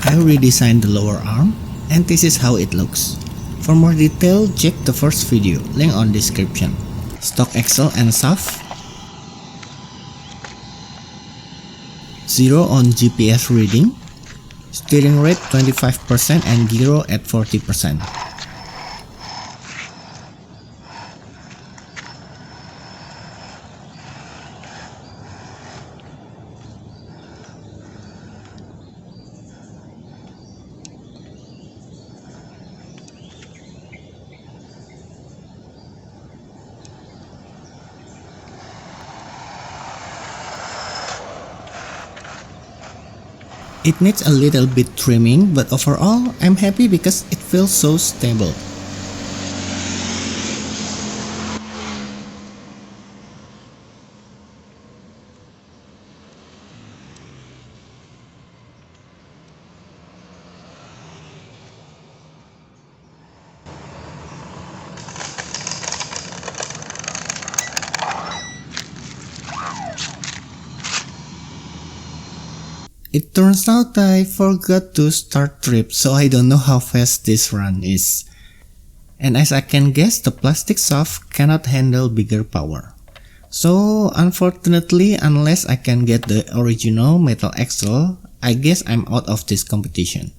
I redesigned the lower arm, and this is how it looks. For more detail, check the first video, link on description. Stock axle and shaft. 0 on GPS reading. Steering rate 25% and gyro at 40%. It needs a little bit trimming, but overall I'm happy because it feels so stable. It turns out I forgot to start trip, so I don't know how fast this run is. And as I can guess, the plastic shaft cannot handle bigger power. So unfortunately, unless I can get the original metal axle, I guess I'm out of this competition.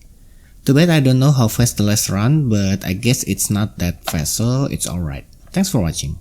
Too bad I don't know how fast the last run, but I guess it's not that fast, so it's alright. Thanks for watching.